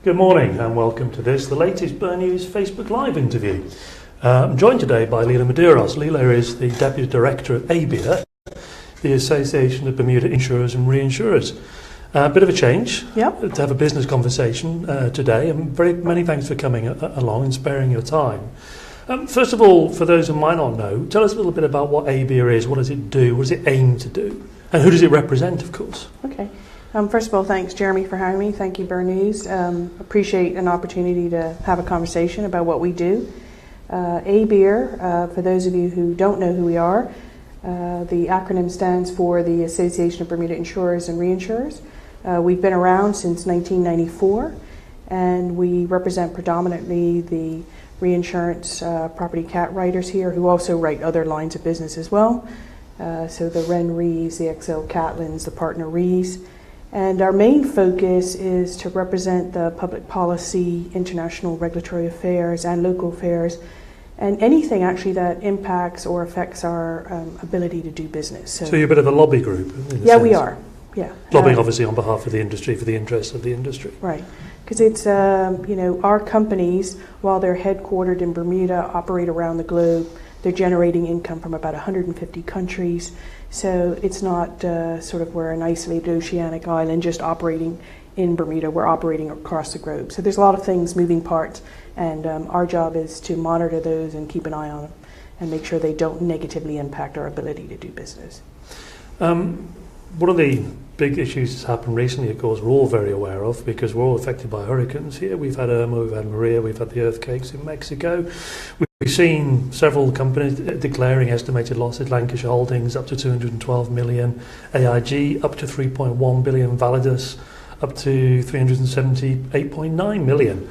Good morning and welcome to the latest BIR News Facebook Live interview. I'm joined today by Leila Madeiros. Leila is the Deputy Director of ABIR, the Association of Bermuda Insurers and Reinsurers. A bit of a change to have a business conversation today, and very many thanks for coming along and sparing your time. First of all, for those who might not know, tell us a little bit about what ABIR is, what does it do, what does it aim to do, and who does it represent, of course? Okay. First of all, thanks, Jeremy, for having me. Thank you, BIR News. Appreciate an opportunity to have a conversation about what we do. ABIR, for those of you who don't know who we are, the acronym stands for the Association of Bermuda Insurers and Reinsurers. We've been around since 1994, and we represent predominantly the reinsurance property cat writers here, who also write other lines of business as well. So the Ren Rees, the XL Catlins, the Partner Rees. And our main focus is to represent the public policy, international regulatory affairs, and local affairs, and anything actually that impacts or affects our ability to do business. So you're a bit of a lobby group? Yeah, we are. Yeah. Lobbying obviously on behalf of the industry, for the interests of the industry. Right. Because it's, our companies, while they're headquartered in Bermuda, operate around the globe. They're generating income from about 150 countries. So it's not sort of we're an isolated oceanic island just operating in Bermuda. We're operating across the globe. So there's a lot of things, moving parts, and our job is to monitor those and keep an eye on them and make sure they don't negatively impact our ability to do business. One of the big issues that's happened recently, of course, we're all very aware of, because we're all affected by hurricanes here. We've had Irma, we've had Maria, we've had the earthquakes in Mexico. We've seen several companies declaring estimated losses. Lancashire Holdings up to 212 million, AIG up to 3.1 billion, Validus up to 378.9 million.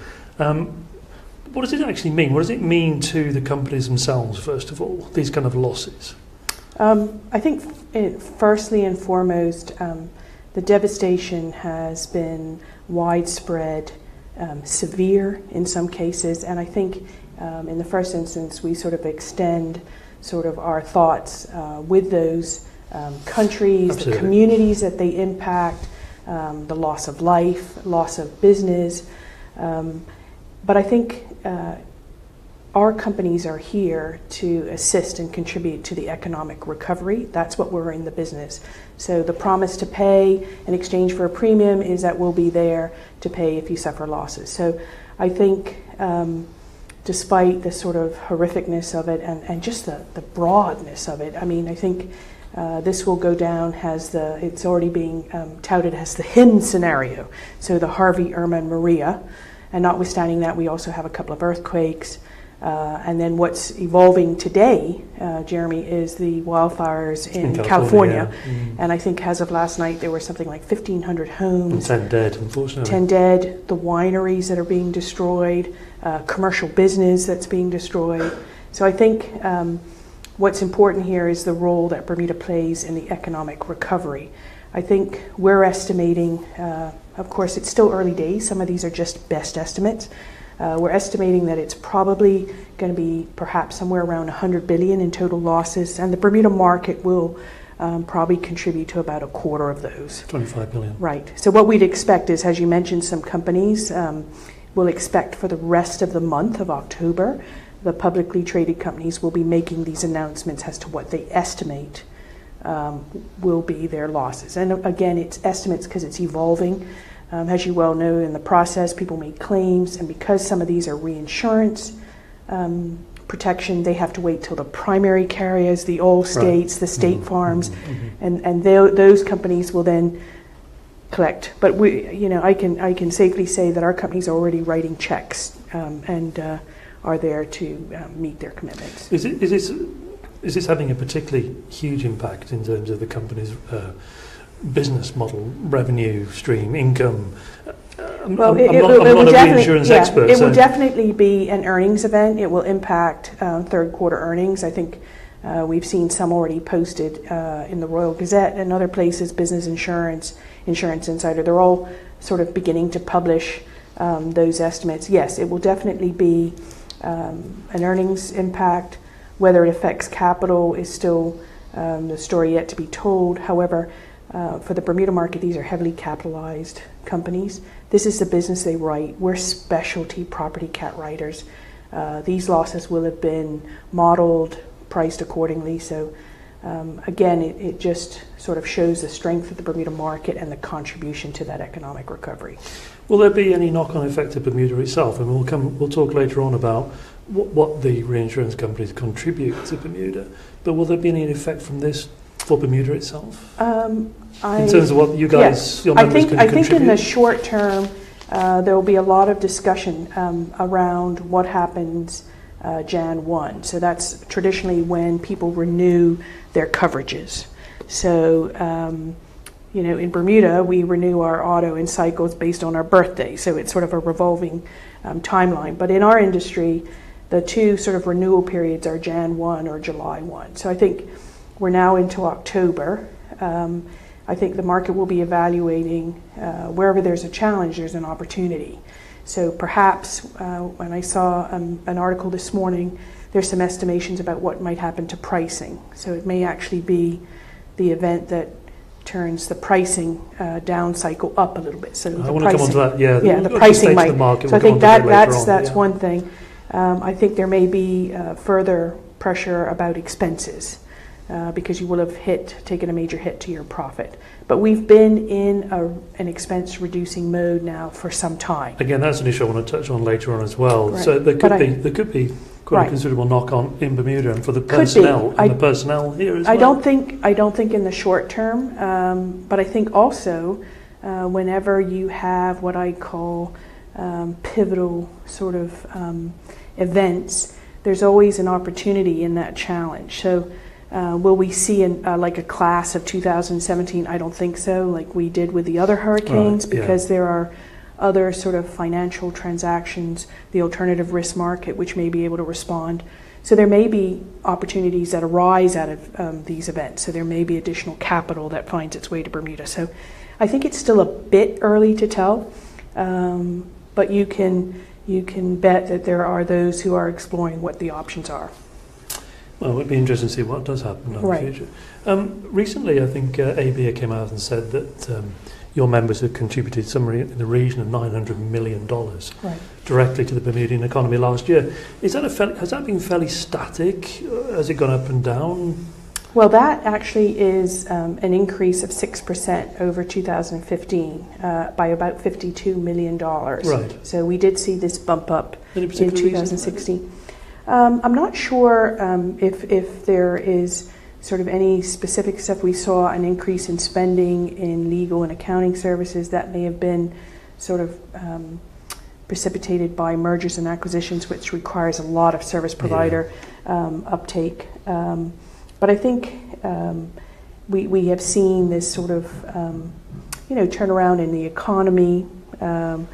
What does it actually mean? What does it mean to the companies themselves, first of all, these kind of losses? I think firstly and foremost, the devastation has been widespread, severe in some cases, and I think in the first instance we sort of extend sort of our thoughts with those countries, Absolutely. The communities that they impact, the loss of life, loss of business, but I think our companies are here to assist and contribute to the economic recovery. That's what we're in the business. So the promise to pay in exchange for a premium is that we'll be there to pay if you suffer losses. So I think despite the sort of horrificness of it and just the broadness of it, I mean, I think this will go down as it's already being touted as the HIM scenario. So the Harvey, Irma, and Maria. And notwithstanding that, we also have a couple of earthquakes. And then what's evolving today, Jeremy, is the wildfires in California. Yeah. And I think as of last night, there were something like 1,500 homes. And 10 dead, unfortunately. 10 dead, the wineries that are being destroyed, commercial business that's being destroyed. So I think what's important here is the role that Bermuda plays in the economic recovery. I think we're estimating, of course, it's still early days. Some of these are just best estimates. We're estimating that it's probably going to be perhaps somewhere around 100 billion in total losses, and the Bermuda market will probably contribute to about a quarter of those. 25 billion. Right. So what we'd expect is, as you mentioned, some companies will expect for the rest of the month of October, the publicly traded companies will be making these announcements as to what they estimate will be their losses. And again, it's estimates because it's evolving. As you well know, in the process, people make claims, and because some of these are reinsurance protection, they have to wait till the primary carriers, the Allstates, the State Farms, and those companies will then collect. But I can safely say that our companies are already writing checks and are there to meet their commitments. Is this having a particularly huge impact in terms of the company's business model, revenue stream, income? I'm not a reinsurance expert. It will definitely be an earnings event. It will impact third quarter earnings. I think we've seen some already posted in the Royal Gazette and other places, Business Insurance, Insurance Insider. They're all sort of beginning to publish those estimates. Yes, it will definitely be an earnings impact. Whether it affects capital is still the story yet to be told. However, For the Bermuda market, these are heavily capitalized companies. This is the business they write. We're specialty property cat writers. These losses will have been modeled, priced accordingly. So again, it just sort of shows the strength of the Bermuda market and the contribution to that economic recovery. Will there be any knock-on effect to Bermuda itself? And we'll talk later on about what the reinsurance companies contribute to Bermuda. But will there be any effect from this for Bermuda itself? In terms of what you guys, your members, can contribute? I think in the short term, there will be a lot of discussion around what happens Jan 1. So that's traditionally when people renew their coverages. So, in Bermuda, we renew our auto in cycles based on our birthday. So it's sort of a revolving timeline. But in our industry, the two sort of renewal periods are Jan 1 or July 1. So I think we're now into October. I think the market will be evaluating wherever there's a challenge, there's an opportunity. So perhaps when I saw an article this morning, there's some estimations about what might happen to pricing. So it may actually be the event that turns the pricing down cycle up a little bit. So I want to come on to that. Yeah, the pricing might. So I think that's yeah. one thing. I think there may be further pressure about expenses. Because you will have taken a major hit to your profit. But we've been in an expense reducing mode now for some time. Again, that's an issue I want to touch on later on as well. Right. So there could be quite a considerable knock on in Bermuda and for the personnel the personnel here as well. I don't think in the short term, but I think also whenever you have what I call pivotal sort of events, there's always an opportunity in that challenge. So. Will we see like a class of 2017? I don't think so, like we did with the other hurricanes, because there are other sort of financial transactions, the alternative risk market, which may be able to respond. So there may be opportunities that arise out of these events. So there may be additional capital that finds its way to Bermuda. So I think it's still a bit early to tell, but you can bet that there are those who are exploring what the options are. Well, it would be interesting to see what does happen in the future. Recently, I think ABIR came out and said that your members have contributed somewhere in the region of $900 million directly to the Bermudian economy last year. Has that been fairly static? Has it gone up and down? Well, that actually is an increase of 6% over 2015 by about $52 million. Right. So we did see this bump up in 2016. I'm not sure if there is sort of any specific stuff. We saw an increase in spending in legal and accounting services that may have been sort of precipitated by mergers and acquisitions, which requires a lot of service provider uptake. But I think we have seen this sort of turnaround in the economy and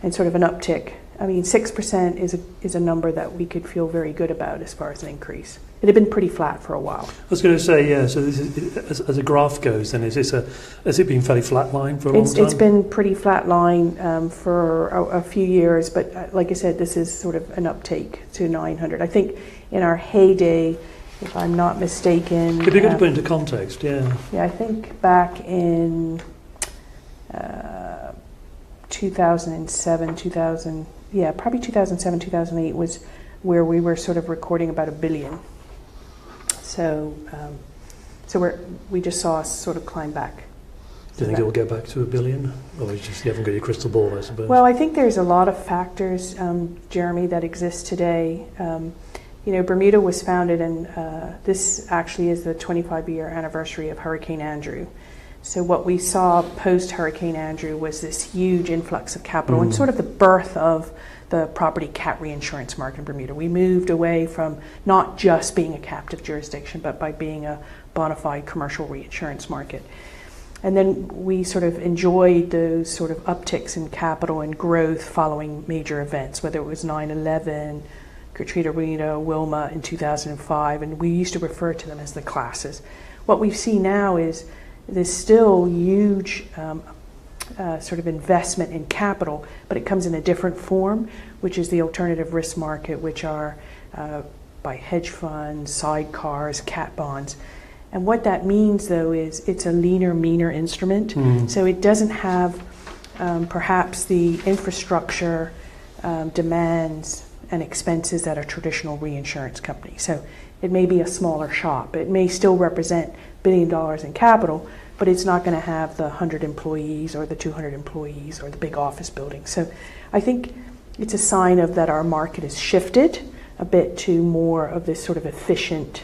sort of an uptick. I mean, 6% is a number that we could feel very good about as far as an increase. It had been pretty flat for a while. I was going to say, so this is, as a graph goes, then has it been fairly flat line for a long time? It's been pretty flat line for a few years, but like I said, this is sort of an uptake to 900. I think in our heyday, if I'm not mistaken... It'd be good to put into context, Yeah, I think back in 2007, probably 2007, 2008 was where we were sort of recording about $1 billion. So we just saw us sort of climb back. Do you think it will get back to $1 billion? Or you haven't got your crystal ball, I suppose? Well, I think there's a lot of factors, Jeremy, that exist today. Bermuda was founded, and this actually is the 25-year anniversary of Hurricane Andrew. So what we saw post-Hurricane Andrew was this huge influx of capital and sort of the birth of the property cat reinsurance market in Bermuda. We moved away from not just being a captive jurisdiction, but by being a bona fide commercial reinsurance market. And then we sort of enjoyed those sort of upticks in capital and growth following major events, whether it was 9/11, Katrina, Rita, Wilma in 2005, and we used to refer to them as the classes. What we see now is there's still huge sort of investment in capital, but it comes in a different form, which is the alternative risk market, which are by hedge funds, sidecars, cat bonds. And what that means, though, is it's a leaner, meaner instrument. So it doesn't have perhaps the infrastructure demands and expenses that a traditional reinsurance company. So it may be a smaller shop. It may still represent $1 billion in capital, but it's not going to have the 100 employees or the 200 employees or the big office building. So I think it's a sign of that our market has shifted a bit to more of this sort of efficient,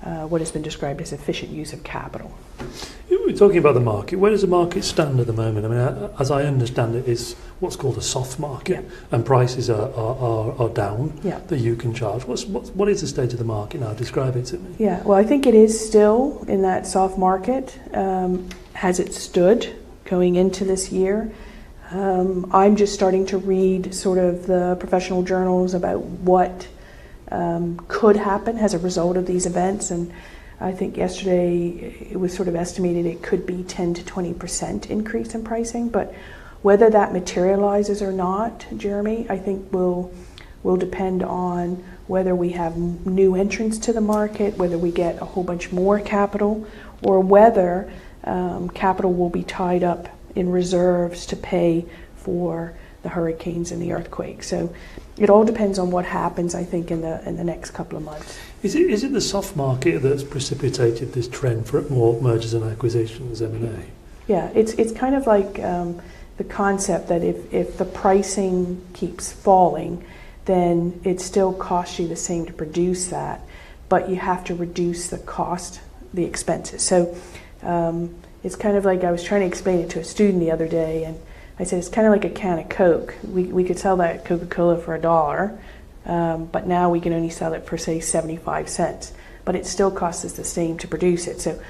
what has been described as efficient use of capital. We're talking about the market. Where does the market stand at the moment? I mean, as I understand it, it's what's called a soft market, and prices are down that you can charge. What is the state of the market now? Describe it to me. Yeah, well, I think it is still in that soft market. Has it stood going into this year? I'm just starting to read sort of the professional journals about what could happen as a result of these events, and I think yesterday it was sort of estimated it could be 10 to 20% increase in pricing, but whether that materializes or not, Jeremy, I think will depend on whether we have new entrants to the market, whether we get a whole bunch more capital, or whether capital will be tied up in reserves to pay for the hurricanes and the earthquakes. So it all depends on what happens, I think, in the next couple of months. Is it the soft market that's precipitated this trend for more mergers and acquisitions, M&A? Yeah, it's kind of like the concept that if the pricing keeps falling, then it still costs you the same to produce that, but you have to reduce the cost, the expenses. So it's kind of like, I was trying to explain it to a student the other day, and I said it's kind of like a can of Coke. We could sell that Coca-Cola for $1, but now we can only sell it for, say, 75 cents. But it still costs us the same to produce it. So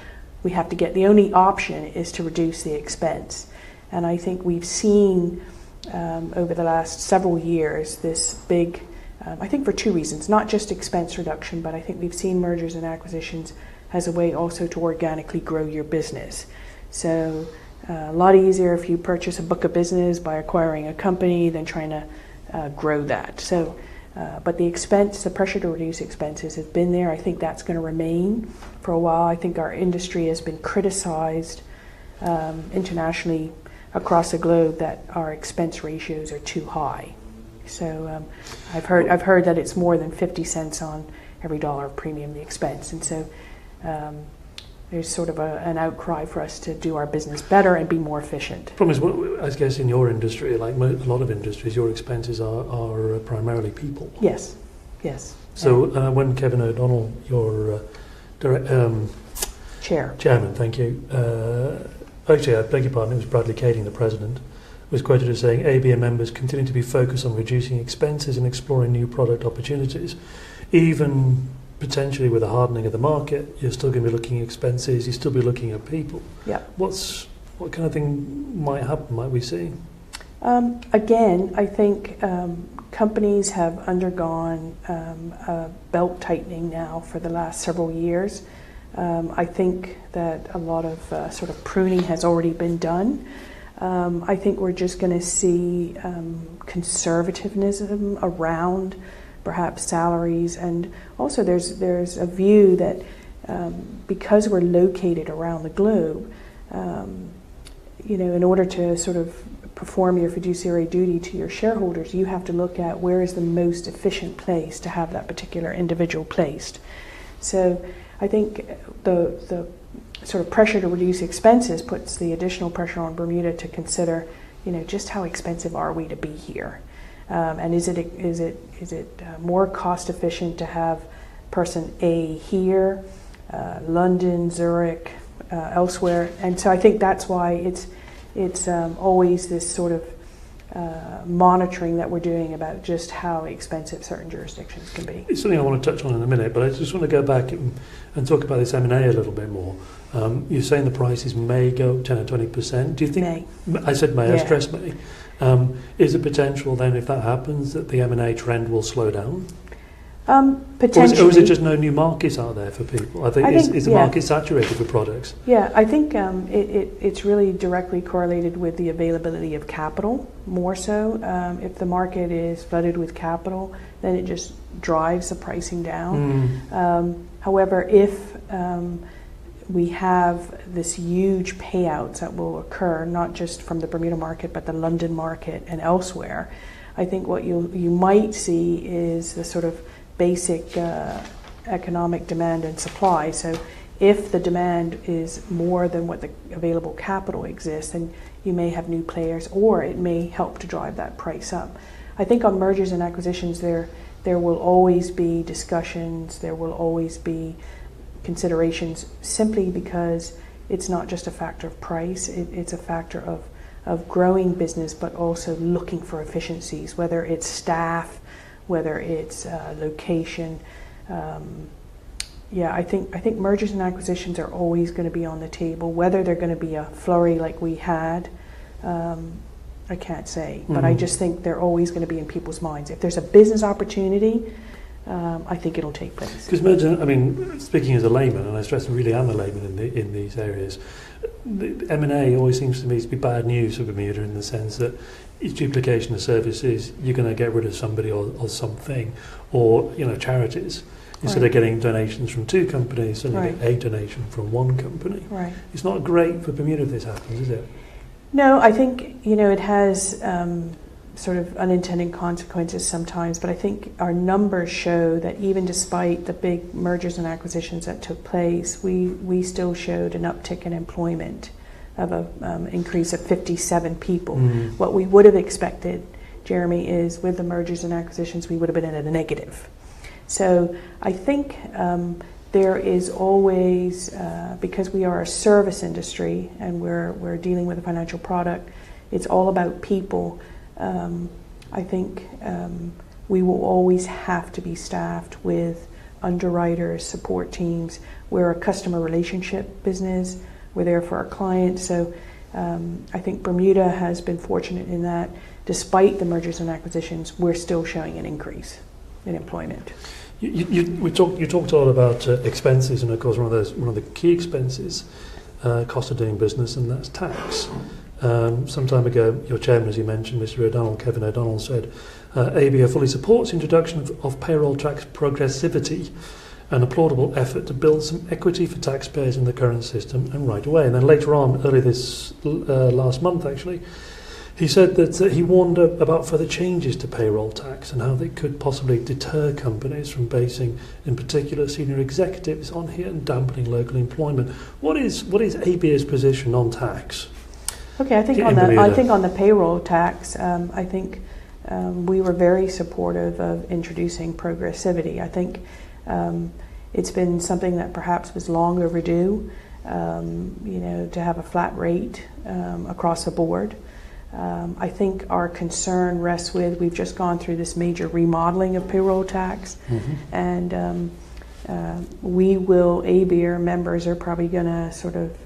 we have to the only option is to reduce the expense. And I think we've seen over the last several years this big, I think for two reasons, not just expense reduction, but I think we've seen mergers and acquisitions as a way also to organically grow your business. So a lot easier if you purchase a book of business by acquiring a company than trying to grow that. So, but the pressure to reduce expenses has been there. I think that's going to remain for a while. I think our industry has been criticized internationally across the globe that our expense ratios are too high. So I've heard that it's more than 50 cents on every dollar of premium, the expense, and so there's sort of an outcry for us to do our business better and be more efficient. The problem is, I guess, in your industry, like a lot of industries, your expenses are primarily people. Yes. So when Kevin O'Donnell, your chairman, thank you. Actually, I beg your pardon, it was Bradley Kading, the president, was quoted as saying, ABIR members continue to be focused on reducing expenses and exploring new product opportunities. Even potentially with a hardening of the market, you're still going to be looking at expenses, you'll still be looking at people. Yeah. What kind of thing might happen, might we see? Again, I think companies have undergone a belt tightening now for the last several years. I think that a lot of sort of pruning has already been done. I think we're just going to see conservatism around perhaps salaries, and also there's a view that because we're located around the globe, in order to sort of perform your fiduciary duty to your shareholders, you have to look at where is the most efficient place to have that particular individual placed. So I think the sort of pressure to reduce expenses puts the additional pressure on Bermuda to consider, just how expensive are we to be here, and is it more cost efficient to have person A here, London, Zurich, elsewhere, and so I think that's why it's always this sort of monitoring that we're doing about just how expensive certain jurisdictions can be. It's something I want to touch on in a minute, but I just want to go back and talk about this M&A a little bit more. You're saying the prices may go 10 or 20%. Do you think? May. I said may, yeah. I stress may. Is there potential then, if that happens, that the M&A trend will slow down? Potentially. Or is it just no new markets out there for people? I think is the market saturated with products? Yeah, I think it's really directly correlated with the availability of capital, more so. If the market is flooded with capital, then it just drives the pricing down. However, if we have this huge payouts that will occur, not just from the Bermuda market, but the London market and elsewhere. I think what you might see is the sort of basic economic demand and supply. So if the demand is more than what the available capital exists, then you may have new players, or it may help to drive that price up. I think on mergers and acquisitions, there will always be discussions, there will always be considerations, simply because it's not just a factor of price, it's a factor of growing business, but also looking for efficiencies, whether it's staff, whether it's location. I think mergers and acquisitions are always going to be on the table. Whether they're going to be a flurry like we had, I can't say, but I just think they're always going to be in people's minds. If there's a business opportunity, I think it'll take place. Because merger, I mean, speaking as a layman, and I stress I really am a layman in these areas, the M&A always seems to me to be bad news for Bermuda, in the sense that it's duplication of services. You're going to get rid of somebody or something, or charities. Instead of getting donations from two companies, suddenly you get a donation from one company. Right. It's not great for Bermuda if this happens, is it? No, I think it has sort of unintended consequences sometimes, but I think our numbers show that even despite the big mergers and acquisitions that took place, we still showed an uptick in employment of an increase of 57 people. What we would have expected, Jeremy, is with the mergers and acquisitions, we would have been at a negative. So I think there is always, because we are a service industry and we're dealing with a financial product, it's all about people. I think we will always have to be staffed with underwriters, support teams. We're a customer relationship business. We're there for our clients. So I think Bermuda has been fortunate in that, despite the mergers and acquisitions, we're still showing an increase in employment. You talked a lot about expenses, and of course one of the key expenses, cost of doing business, and that's tax. Some time ago, your chairman, as you mentioned, Kevin O'Donnell, said ABIR fully supports the introduction of payroll tax progressivity, an applaudable effort to build some equity for taxpayers in the current system, and right away. And then later on, early this last month actually, he said that he warned about further changes to payroll tax and how they could possibly deter companies from basing, in particular, senior executives on here and dampening local employment. What is ABIR's position on tax? Okay, I think on the payroll tax, I think we were very supportive of introducing progressivity. I think it's been something that perhaps was long overdue, to have a flat rate across the board. I think our concern rests with, we've just gone through this major remodeling of payroll tax, and ABIR members are probably going to sort of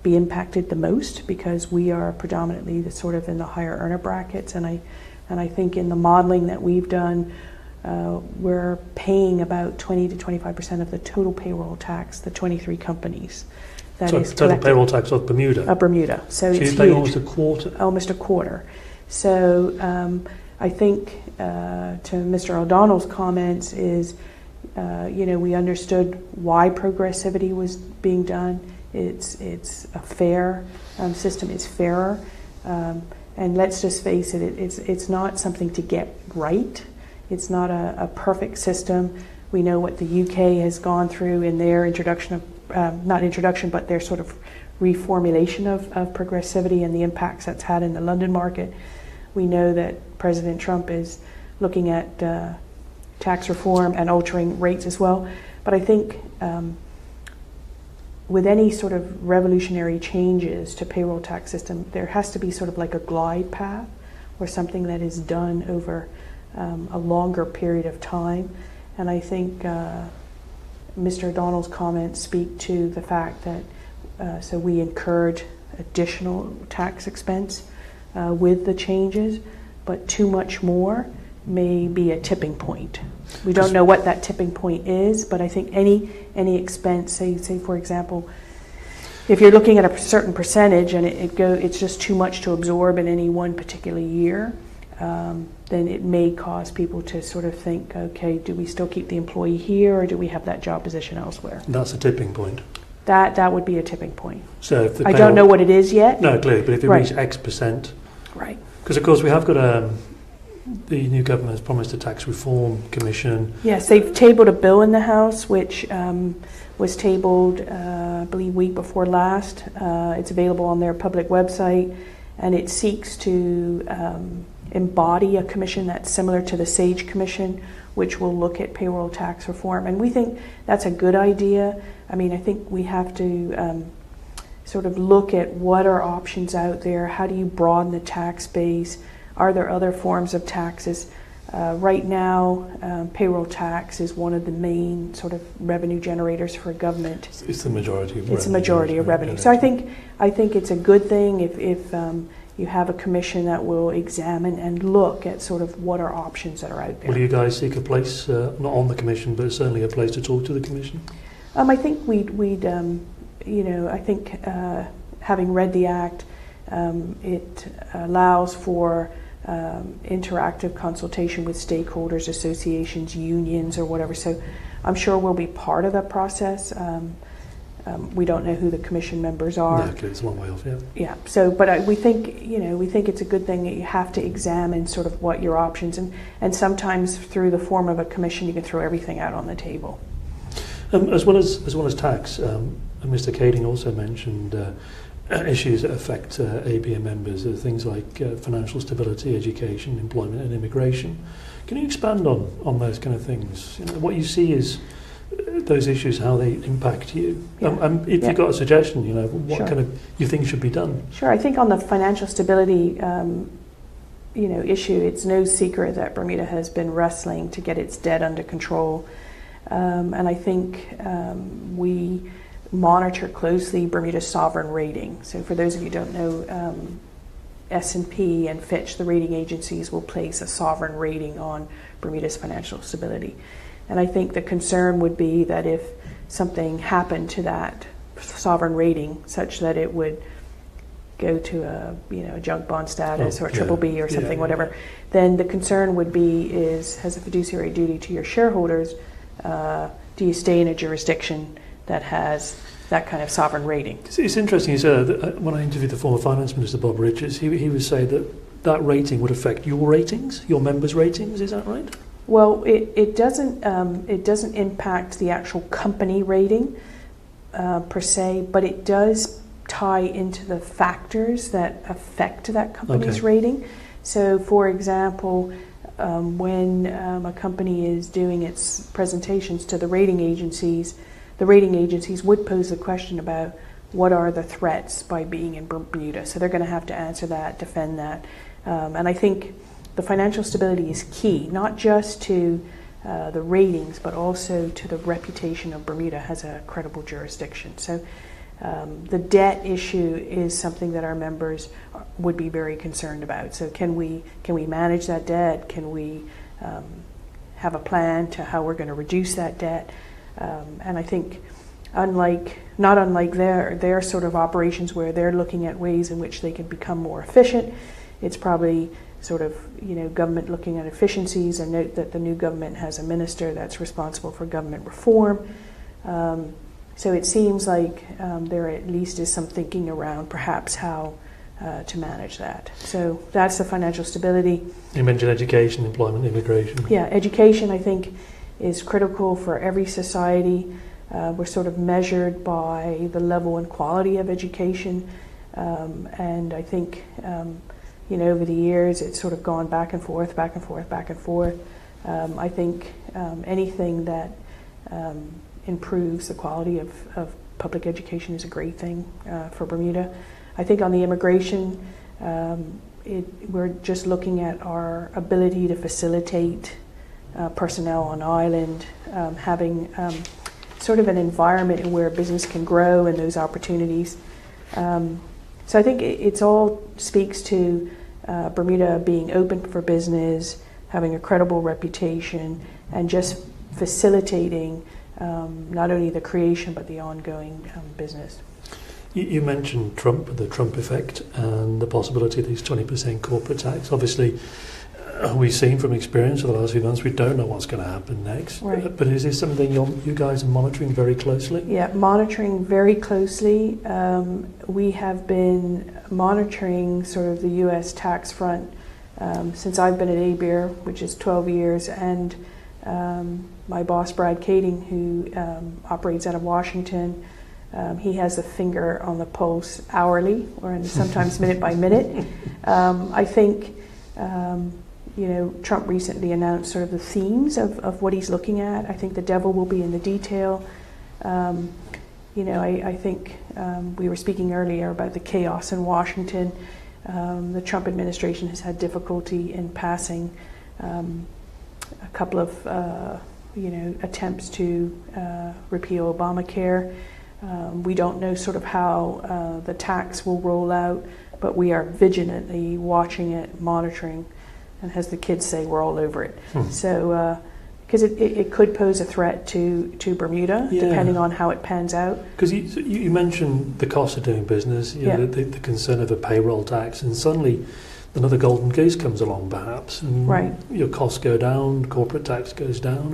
be impacted the most, because we are predominantly in the higher earner brackets, and I think in the modeling that we've done, we're paying about 20 to 25% of the total payroll tax, the 23 companies. Total payroll tax of Bermuda? Bermuda. So it's huge. Almost a quarter? Almost a quarter. So I think to Mr. O'Donnell's comments is, we understood why progressivity was being done. It's a fair system. It's fairer. And let's just face it, it's not something to get right. It's not a perfect system. We know what the UK has gone through in their introduction of but their sort of reformulation of progressivity and the impacts that's had in the London market. We know that President Trump is looking at tax reform and altering rates as well. But I think with any sort of revolutionary changes to payroll tax system, there has to be sort of like a glide path, or something that is done over a longer period of time. And I think Mr. O'Donnell's comments speak to the fact that so we incurred additional tax expense with the changes, but too much more may be a tipping point. We don't know what that tipping point is, but I think any expense, say for example, if you're looking at a certain percentage and it's just too much to absorb in any one particular year, then it may cause people to sort of think, okay, do we still keep the employee here, or do we have that job position elsewhere? That's a tipping point. that would be a tipping point. So if the I don't know what it is yet. No, clearly, but if it Right. reaches X percent, Right. because of course we have got the new government has promised a tax reform commission. Yes, they've tabled a bill in the House, which was tabled, I believe, week before last. It's available on their public website, and it seeks to embody a commission that's similar to the SAGE Commission, which will look at payroll tax reform. And we think that's a good idea. I mean, I think we have to sort of look at what are options out there. How do you broaden the tax base? Are there other forms of taxes? Right now, payroll tax is one of the main sort of revenue generators for government. It's the majority of revenue. It's the majority of revenue. So I think it's a good thing if you have a commission that will examine and look at sort of what are options that are out there. Will you guys seek a place, not on the commission, but certainly a place to talk to the commission? I think we'd I think having read the Act, it allows for interactive consultation with stakeholders, associations, unions, or whatever. So I'm sure we'll be part of that process. We don't know who the commission members are. No, it's a long way off, yeah. Yeah. So, but we think it's a good thing that you have to examine sort of what your options, and sometimes through the form of a commission, you can throw everything out on the table. As well as tax, and Mr. Kading also mentioned issues that affect ABIR members, things like financial stability, education, employment, and immigration. Can you expand on those kind of things? What you see is those issues, how they impact you. Yeah. If you've got a suggestion, what Sure. kind of you think should be done. Sure. I think on the financial stability, issue, it's no secret that Bermuda has been wrestling to get its debt under control, and I think we monitor closely Bermuda's sovereign rating. So, for those of you who don't know, S&P and Fitch, the rating agencies, will place a sovereign rating on Bermuda's financial stability. And I think the concern would be that if something happened to that sovereign rating, such that it would go to a junk bond status or a triple B or something, whatever, then the concern would be has a fiduciary duty to your shareholders. Do you stay in a jurisdiction that has that kind of sovereign rating? It's interesting, you said that when I interviewed the former Finance Minister, Bob Richards, he would say that rating would affect your ratings, your members' ratings, is that right? Well, it doesn't impact the actual company rating per se, but it does tie into the factors that affect that company's rating. So, for example, when a company is doing its presentations to the rating agencies would pose the question about what are the threats by being in Bermuda. So they're going to have to answer that, defend that. And I think the financial stability is key, not just to the ratings, but also to the reputation of Bermuda as a credible jurisdiction. So the debt issue is something that our members would be very concerned about. So can we manage that debt? Can we have a plan to how we're going to reduce that debt? And I think not unlike their sort of operations where they're looking at ways in which they can become more efficient, it's probably sort of government looking at efficiencies. And note that the new government has a minister that's responsible for government reform. So it seems like there at least is some thinking around perhaps how to manage that. So that's the financial stability. You mentioned education, employment, immigration. Yeah, education I think is critical for every society. We're sort of measured by the level and quality of education, and I think over the years it's sort of gone back and forth. I think anything that improves the quality of public education is a great thing for Bermuda. I think on the immigration, we're just looking at our ability to facilitate personnel on island, having sort of an environment where business can grow and those opportunities. So I think it's all speaks to Bermuda being open for business, having a credible reputation, and just facilitating not only the creation but the ongoing business. You mentioned the Trump effect, and the possibility of these 20% corporate tax. Obviously, we've seen from experience for the last few months, we don't know what's going to happen next. Right. But is this something you guys are monitoring very closely? Yeah, monitoring very closely. We have been monitoring sort of the U.S. tax front since I've been at ABIR, which is 12 years, and my boss, Brad Kading, who operates out of Washington, he has a finger on the pulse hourly, or sometimes minute by minute. I think, Trump recently announced sort of the themes of what he's looking at. I think the devil will be in the detail. I think we were speaking earlier about the chaos in Washington. The Trump administration has had difficulty in passing a couple of, attempts to repeal Obamacare. We don't know sort of how the tax will roll out, but we are vigilantly watching it, monitoring, and as the kids say, we're all over it. So, because it could pose a threat to Bermuda, depending on how it pans out. Because you mentioned the cost of doing business, the concern of a payroll tax, and suddenly another golden goose comes along, perhaps, and your costs go down, corporate tax goes down.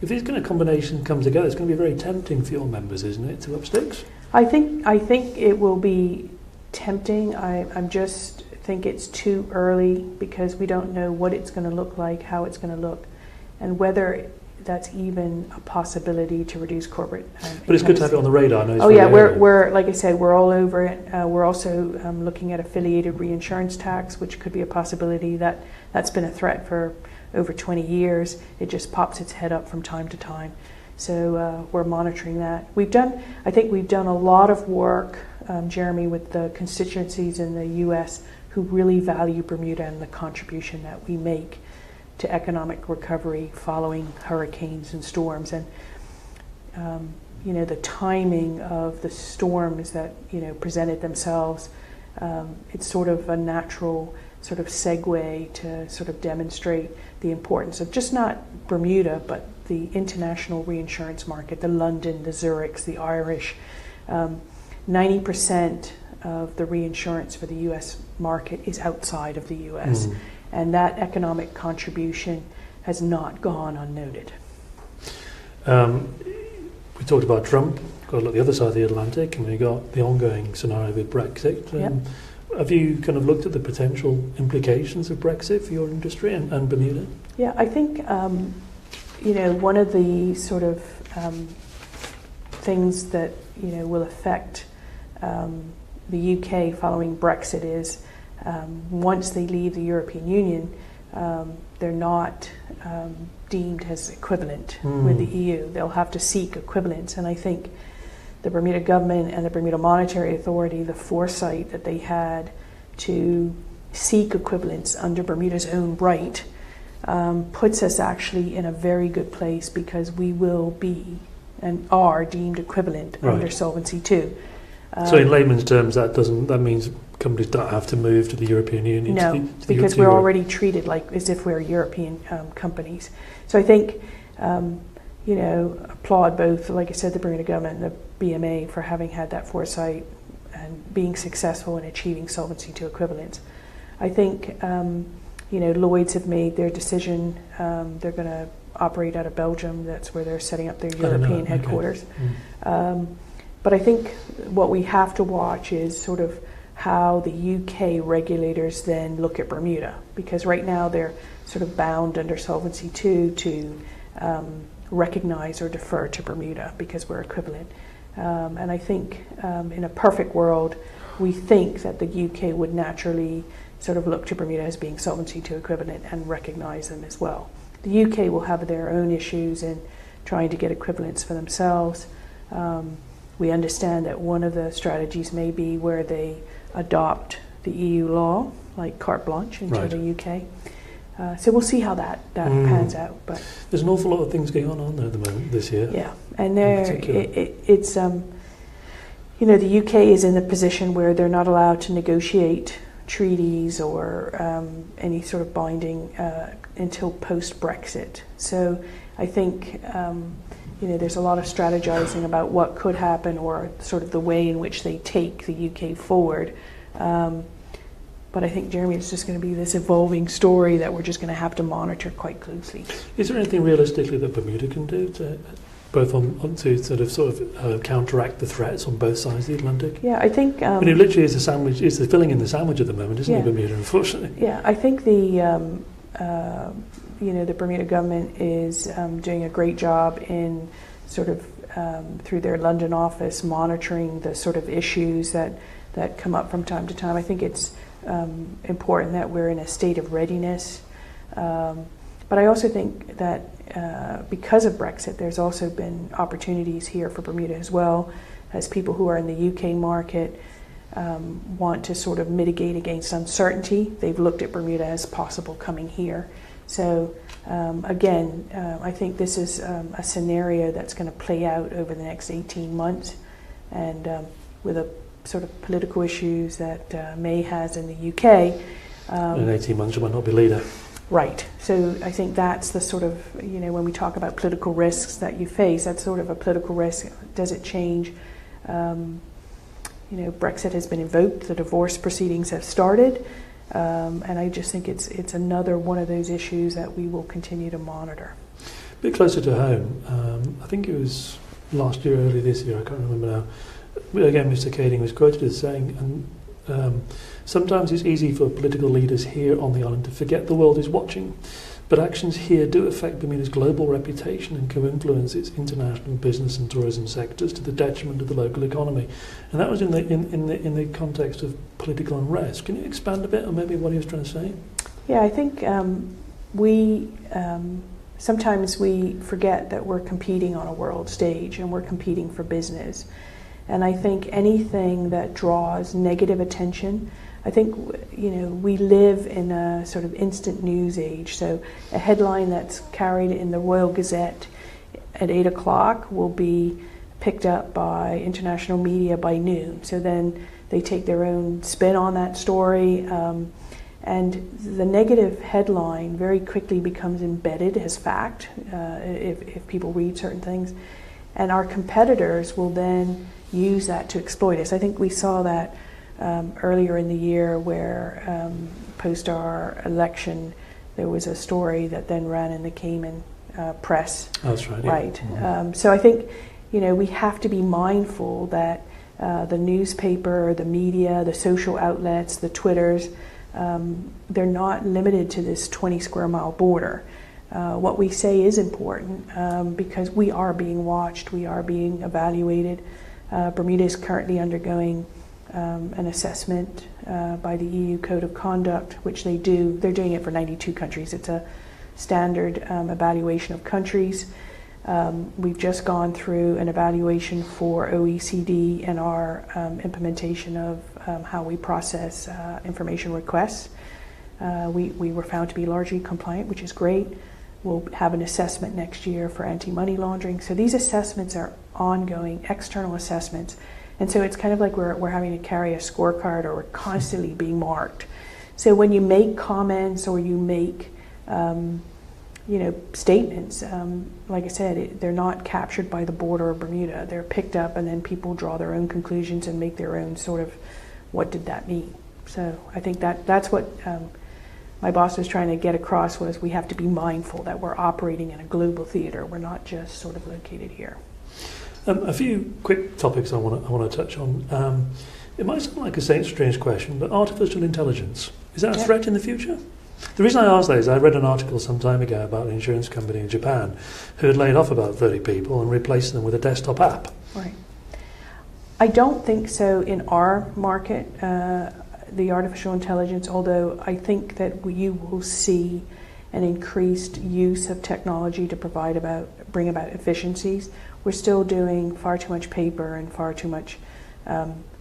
If this kind of combination comes together, it's going to be very tempting for your members, isn't it, to up sticks? I think it will be tempting. I just think it's too early because we don't know what it's going to look like, how it's going to look, and whether that's even a possibility to reduce corporate. But it's good to have it on the radar. We're like I said, we're all over it. We're also looking at affiliated reinsurance tax, which could be a possibility. That's been a threat for over 20 years. It just pops its head up from time to time. So we're monitoring that. I think we've done a lot of work, Jeremy, with the constituencies in the U.S. who really value Bermuda and the contribution that we make to economic recovery following hurricanes and storms. And the timing of the storms that presented themselves, it's sort of a natural sort of segue to sort of demonstrate the importance of just not Bermuda, but the international reinsurance market, the London, the Zurichs, the Irish. 90% of the reinsurance for the U.S. market is outside of the U.S. And that economic contribution has not gone unnoted. We talked about Trump, got to look at the other side of the Atlantic, and we got the ongoing scenario with Brexit. Have you kind of looked at the potential implications of Brexit for your industry and Bermuda? Yeah, I think, one of the sort of things that, will affect the UK following Brexit is once they leave the European Union, they're not deemed as equivalent with the EU. They'll have to seek equivalence. And I think the Bermuda government and the Bermuda Monetary Authority, the foresight that they had to seek equivalence under Bermuda's own right, puts us actually in a very good place because we will be and are deemed equivalent under Solvency II. So in layman's terms, that means companies don't have to move to the European Union? No, because we're already treated like as if we're European companies. So I think, applaud both, like I said, the Bermuda government and the BMA for having had that foresight and being successful in achieving Solvency II equivalence. I think, Lloyd's have made their decision. They're going to operate out of Belgium. That's where they're setting up their European headquarters. But I think what we have to watch is sort of how the UK regulators then look at Bermuda, because right now they're sort of bound under Solvency II to recognize or defer to Bermuda because we're equivalent. And I think in a perfect world, we think that the UK would naturally sort of look to Bermuda as being Solvency II equivalent and recognize them as well. The UK will have their own issues in trying to get equivalence for themselves. We understand that one of the strategies may be where they adopt the EU law, like carte blanche into the UK. So we'll see how that pans out. But there's an awful lot of things going on there at the moment this year. Yeah, and it's the UK is in a position where they're not allowed to negotiate treaties or any sort of binding until post-Brexit. So I think there's a lot of strategizing about what could happen or sort of the way in which they take the UK forward. But But I think, Jeremy, it's just going to be this evolving story that we're just going to have to monitor quite closely. Is there anything realistically that Bermuda can do to both to sort of counteract the threats on both sides of the Atlantic? Yeah, I think... I mean, it literally is a sandwich, it's the filling in the sandwich at the moment, isn't it, Bermuda, unfortunately? Yeah, I think the Bermuda government is doing a great job in sort of through their London office monitoring the sort of issues that come up from time to time. I think it's important that we're in a state of readiness. But I also think that because of Brexit, there's also been opportunities here for Bermuda as well, as people who are in the UK market want to sort of mitigate against uncertainty. They've looked at Bermuda as possible coming here. So again, I think this is a scenario that's going to play out over the next 18 months, and with a sort of political issues that May has in the UK. In 18 months, you might not be leader. Right. So I think that's the sort of, when we talk about political risks that you face, that's sort of a political risk. Does it change? Brexit has been invoked. The divorce proceedings have started. And I just think it's another one of those issues that we will continue to monitor. A bit closer to home, I think it was last year, early this year, I can't remember now. Again, Mr. Kading was quoted as saying, sometimes it's easy for political leaders here on the island to forget the world is watching, but actions here do affect Bermuda's global reputation and can influence its international business and tourism sectors to the detriment of the local economy. And that was in the context of political unrest. Can you expand a bit on maybe what he was trying to say? Yeah, I think sometimes we forget that we're competing on a world stage and we're competing for business. And I think anything that draws negative attention, I think, we live in a sort of instant news age. So a headline that's carried in the Royal Gazette at 8 o'clock will be picked up by international media by noon. So then they take their own spin on that story. And the negative headline very quickly becomes embedded as fact if people read certain things. And our competitors will then use that to exploit us. I think we saw that earlier in the year where post our election there was a story that then ran in the Cayman press. That's right. Right. Mm-hmm. So I think we have to be mindful that the newspaper, the media, the social outlets, the Twitters, they're not limited to this 20 square mile border. What we say is important because we are being watched, we are being evaluated. Bermuda is currently undergoing an assessment by the EU Code of Conduct, which they do. They're doing it for 92 countries. It's a standard evaluation of countries. We've just gone through an evaluation for OECD and our implementation of how we process information requests. We were found to be largely compliant, which is great. We'll have an assessment next year for anti-money laundering. So these assessments are ongoing, external assessments. And so it's kind of like we're having to carry a scorecard, or we're constantly being marked. So when you make comments or you make statements, like I said, they're not captured by the border of Bermuda. They're picked up and then people draw their own conclusions and make their own sort of, what did that mean? So I think that's what my boss was trying to get across, was we have to be mindful that we're operating in a global theater. We're not just sort of located here. A few quick topics I want to touch on. It might sound like a strange question, but artificial intelligence, is that a threat in the future? The reason I ask that is I read an article some time ago about an insurance company in Japan who had laid off about 30 people and replaced them with a desktop app. Right. I don't think so in our market, the artificial intelligence, although I think that you will see an increased use of technology to bring about efficiencies. We're still doing far too much paper and far too much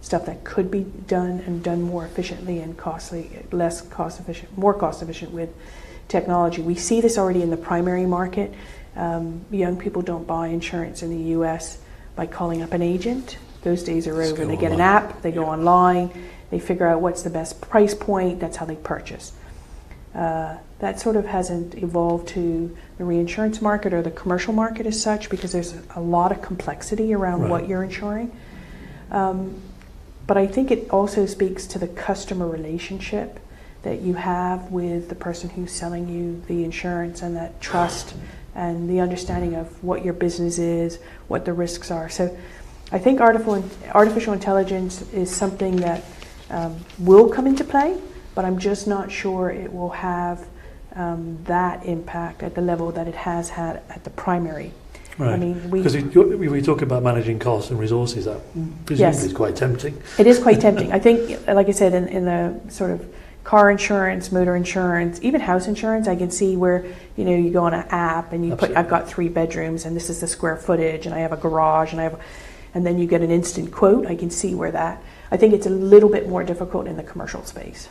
stuff that could be done and done more efficiently and more cost efficient with technology. We see this already in the primary market. Young people don't buy insurance in the US by calling up an agent. Those days are over. They get an app, they go online, they figure out what's the best price point, that's how they purchase. That sort of hasn't evolved to the reinsurance market or the commercial market as such, because there's a lot of complexity around what you're insuring. But I think it also speaks to the customer relationship. that you have with the person who's selling you the insurance, and that trust and the understanding of what your business is, what the risks are. So I think artificial intelligence is something that will come into play, but I'm just not sure it will have that impact at the level that it has had at the primary. Right. I mean, because we talk about managing costs and resources, that presumably is quite tempting. It is quite tempting. I think, like I said, in the sort of car insurance, motor insurance, even house insurance, I can see where, you go on an app and you put, I've got 3 bedrooms and this is the square footage and I have a garage and then you get an instant quote. I can see where that, I think it's a little bit more difficult in the commercial space.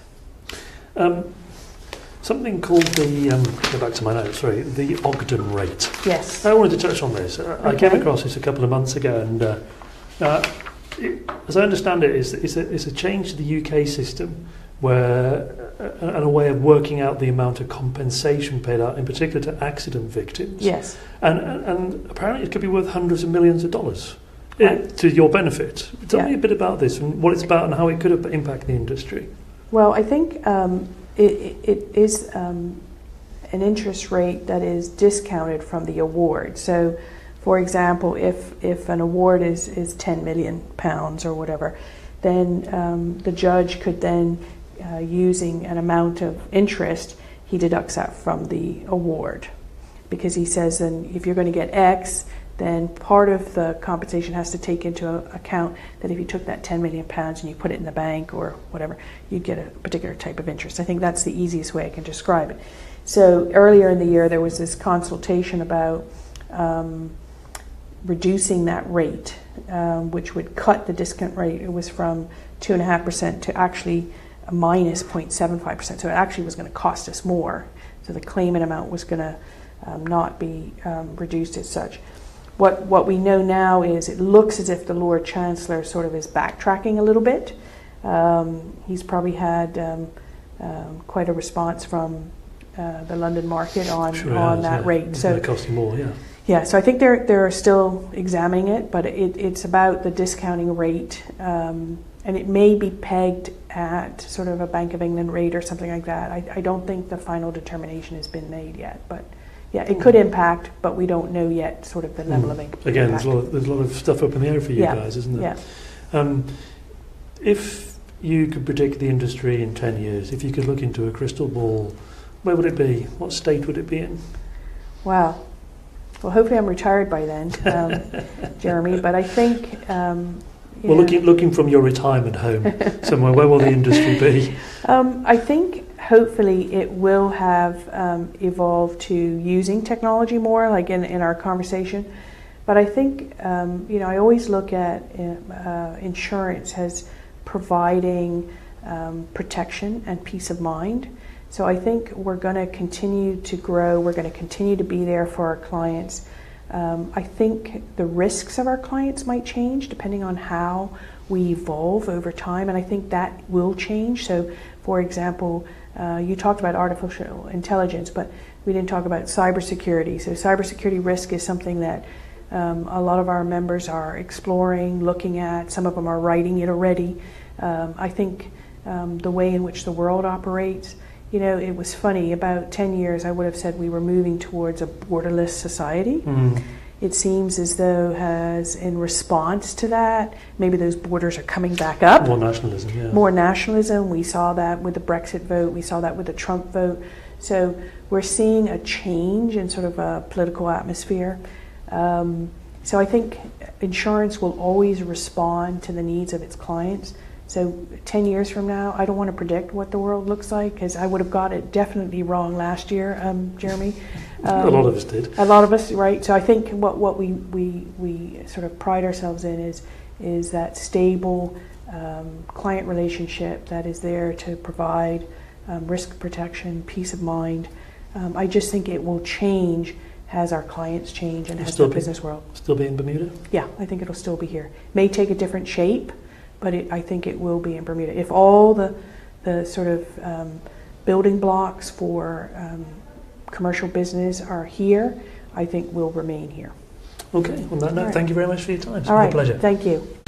Something called go back to my notes, sorry, the Ogden rate. Yes. I wanted to touch on this. I came across this a couple of months ago, and as I understand it, it's a change to the UK system where and a way of working out the amount of compensation paid out, in particular to accident victims. Yes. And apparently it could be worth hundreds of millions of dollars to your benefit. Tell me a bit about this and what it's about and how it could impact the industry. Well, I think it is an interest rate that is discounted from the award. So, for example, if an award is £10 million or whatever, then the judge could then, using an amount of interest, he deducts that from the award. Because he says, then if you're going to get X, then part of the compensation has to take into account that if you took that £10 million and you put it in the bank or whatever, you'd get a particular type of interest. I think that's the easiest way I can describe it. So earlier in the year, there was this consultation about reducing that rate, which would cut the discount rate. It was from 2.5% to actually a minus 0.75%. So it actually was going to cost us more. So the claimant amount was going to not be reduced as such. What we know now is it looks as if the Lord Chancellor sort of is backtracking a little bit. He's probably had quite a response from the London market on that rate. It's so going to cost you more, Yeah, so I think they're still examining it, but it's about the discounting rate, and it may be pegged at sort of a Bank of England rate or something like that. I don't think the final determination has been made yet, but yeah, it could impact, but we don't know yet sort of the level of impact. Again, there's a lot of stuff up in the air for you guys, isn't there? Yeah. If you could predict the industry in 10 years, if you could look into a crystal ball, where would it be? What state would it be in? Wow. Well, hopefully I'm retired by then, Jeremy, but I think... well, looking from your retirement home somewhere, where will the industry be? I think hopefully it will have evolved to using technology more, like in our conversation. But I think, I always look at insurance as providing protection and peace of mind. So I think we're going to continue to grow. We're going to continue to be there for our clients. I think the risks of our clients might change depending on how we evolve over time, and I think that will change. So, for example, you talked about artificial intelligence, but we didn't talk about cybersecurity. So cybersecurity risk is something that a lot of our members are exploring, looking at. Some of them are writing it already. I think the way in which the world operates, it was funny, about 10 years I would have said we were moving towards a borderless society. It seems as though in response to that, maybe those borders are coming back up. More nationalism, yeah. More nationalism. We saw that with the Brexit vote. We saw that with the Trump vote. So we're seeing a change in sort of a political atmosphere. So I think insurance will always respond to the needs of its clients. So 10 years from now, I don't want to predict what the world looks like, because I would have got it definitely wrong last year, Jeremy. A lot of us did. A lot of us, right? So I think what we sort of pride ourselves in is that stable client relationship that is there to provide risk protection, peace of mind. I just think it will change as our clients change and as the business world. Still be in Bermuda? Yeah, I think it'll still be here. May take a different shape, but I think it will be in Bermuda. If all the sort of building blocks for commercial business are here, I think we'll remain here. Okay, on that note, thank you very much for your time. It's been a pleasure. Thank you.